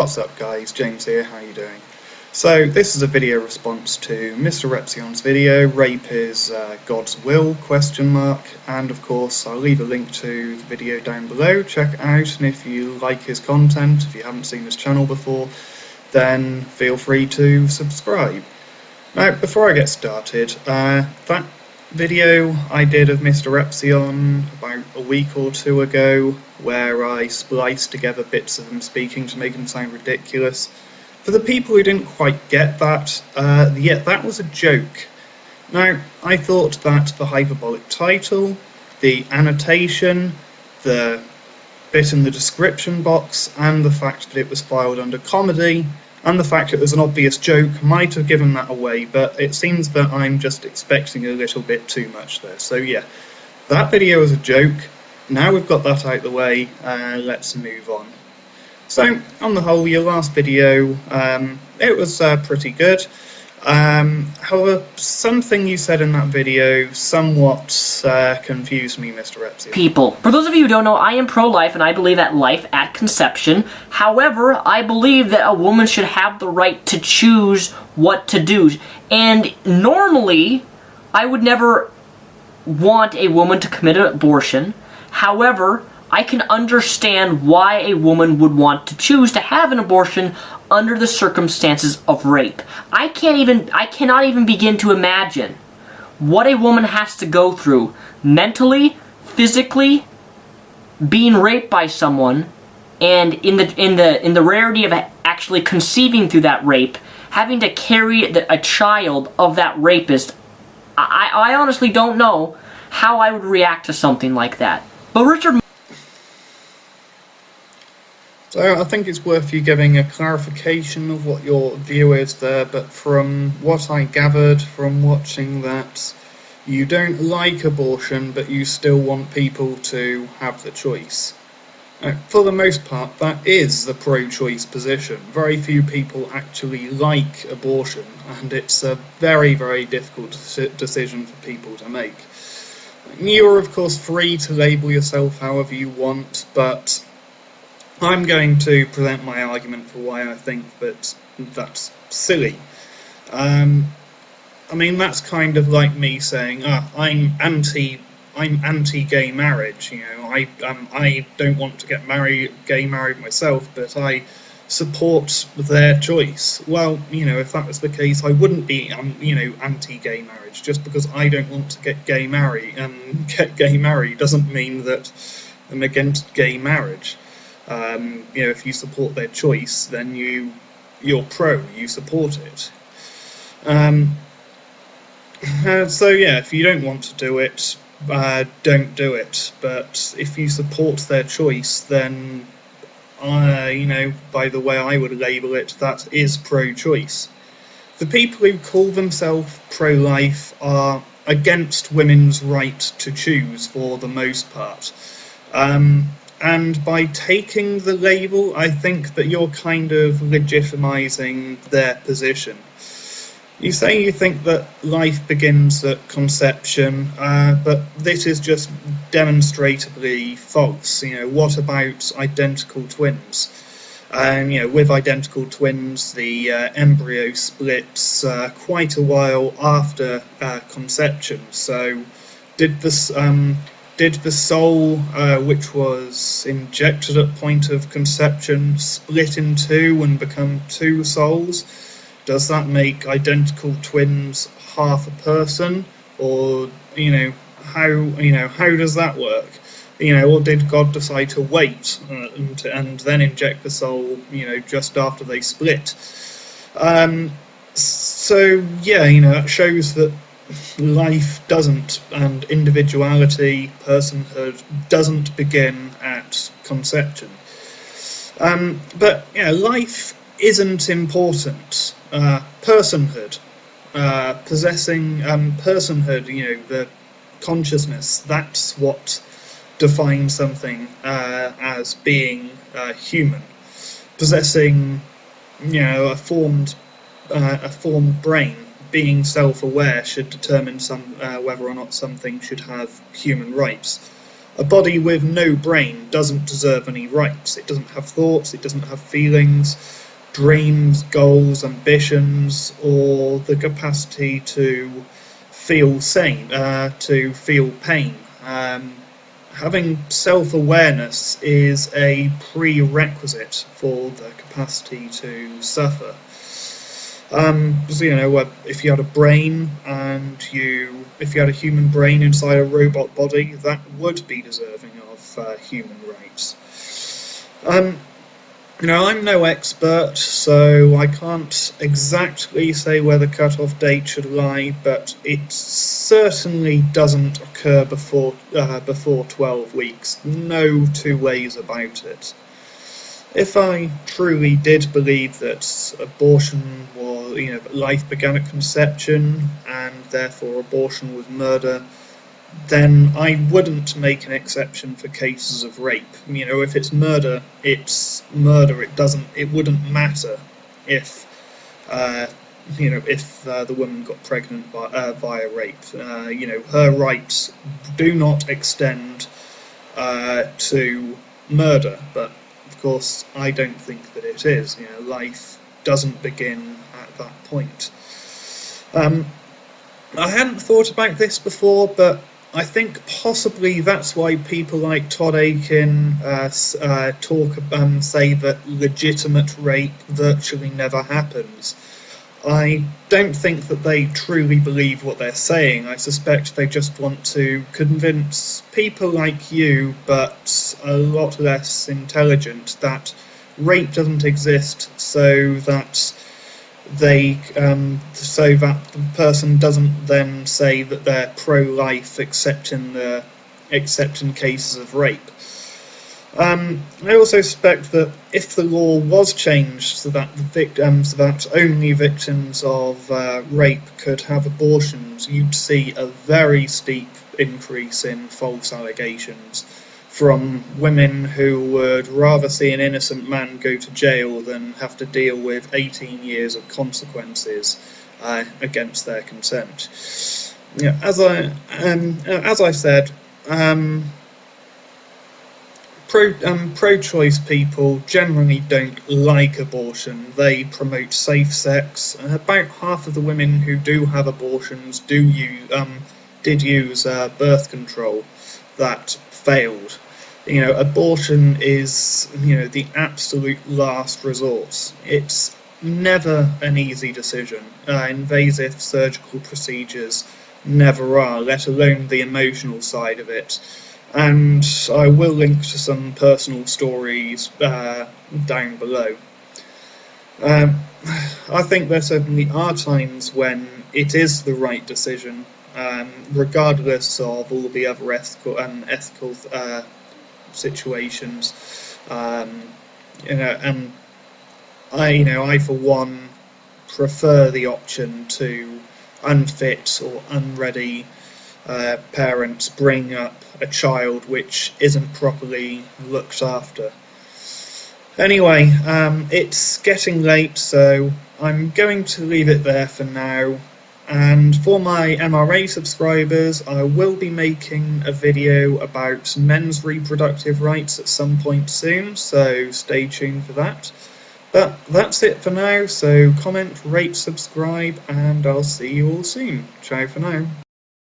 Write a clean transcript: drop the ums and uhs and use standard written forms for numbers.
What's up guys, James here, how you doing? So this is a video response to MrRepzion's video, Rape is God's Will, ? And of course I'll leave a link to the video down below, check it out, and if you like his content, if you haven't seen his channel before, then feel free to subscribe. Now before I get started, that video I did of MrRepzion about a week or two ago, where I spliced together bits of him speaking to make him sound ridiculous. For the people who didn't quite get that, that was a joke. Now, I thought that the hyperbolic title, the annotation, the bit in the description box, and the fact that it was filed under comedy, and the fact it was an obvious joke might have given that away, but it seems that I'm just expecting a little bit too much there. So yeah, that video was a joke. Now we've got that out of the way, let's move on. So, on the whole, your last video, it was pretty good. However, something you said in that video somewhat confused me, MrRepzion. People. For those of you who don't know, I am pro-life and I believe at life at conception. However, I believe that a woman should have the right to choose what to do. And normally, I would never want a woman to commit an abortion. However, I can understand why a woman would want to choose to have an abortion under the circumstances of rape. I cannot even begin to imagine what a woman has to go through mentally, physically, being raped by someone, and in the rarity of actually conceiving through that rape, having to carry a child of that rapist. I honestly don't know how I would react to something like that. But Richard... So I think it's worth you giving a clarification of what your view is there, but from what I gathered from watching that, you don't like abortion, but you still want people to have the choice. For the most part, that is the pro-choice position. Very few people actually like abortion, and it's a very, very difficult decision for people to make. You're of course free to label yourself however you want, but I'm going to present my argument for why I think that that's silly. I mean, that's kind of like me saying, I'm anti-gay marriage. You know, I don't want to get gay married myself, but I support their choice. Well, you know, if that was the case, I wouldn't be, anti-gay marriage. Just because I don't want to get gay married doesn't mean that I'm against gay marriage. If you support their choice, then you're pro, you support it. So yeah, if you don't want to do it, don't do it. But if you support their choice, then, by the way I would label it, that is pro-choice. The people who call themselves pro-life are against women's right to choose for the most part. And by taking the label, I think that you're kind of legitimizing their position. You say you think that life begins at conception, but this is just demonstrably false. What about identical twins? With identical twins, the embryo splits quite a while after conception. So, did the soul, which was injected at point of conception, split in two and become two souls? Does that make identical twins half a person? Or, how does that work? Or did God decide to wait and then inject the soul, just after they split? So, yeah, that shows that life doesn't, and individuality, personhood, doesn't begin at conception. But life isn't important. Personhood, possessing personhood, the consciousness, that's what defines something as being human. Possessing, a formed brain, being self-aware should determine whether or not something should have human rights. A body with no brain doesn't deserve any rights. It doesn't have thoughts, it doesn't have feelings, dreams, goals, ambitions, or the capacity to feel sane, to feel pain. Having self-awareness is a prerequisite for the capacity to suffer. So, if you had a brain and if you had a human brain inside a robot body, that would be deserving of human rights. I'm no expert, so I can't exactly say where the cut-off date should lie, but it certainly doesn't occur before 12 weeks. No two ways about it. If I truly did believe that abortion was, life began at conception, and therefore abortion was murder, then I wouldn't make an exception for cases of rape. If it's murder, it's murder. It wouldn't matter if, the woman got pregnant via rape. Her rights do not extend to murder, but of course, I don't think that it is. Life doesn't begin at that point. I hadn't thought about this before, but I think possibly that's why people like Todd Aiken say that legitimate rape virtually never happens. I don't think that they truly believe what they're saying. I suspect they just want to convince people like you, but a lot less intelligent, that rape doesn't exist, so that the person doesn't then say that they're pro-life except in cases of rape. I also suspect that if the law was changed so that only victims of rape could have abortions, you'd see a very steep increase in false allegations from women who would rather see an innocent man go to jail than have to deal with 18 years of consequences against their consent. As I said, pro-choice people generally don't like abortion. They promote safe sex. About half of the women who do have abortions did use birth control that failed. Abortion is, the absolute last resort. It's never an easy decision. Invasive surgical procedures never are, let alone the emotional side of it. And I will link to some personal stories down below. I think there certainly are times when it is the right decision, regardless of all the other ethical situations. And I for one prefer the option to unfit or unready parents bring up a child which isn't properly looked after. Anyway, it's getting late, so I'm going to leave it there for now. And for my MRA subscribers, I will be making a video about men's reproductive rights at some point soon, so stay tuned for that. But that's it for now, so comment, rate, subscribe, and I'll see you all soon. Ciao for now.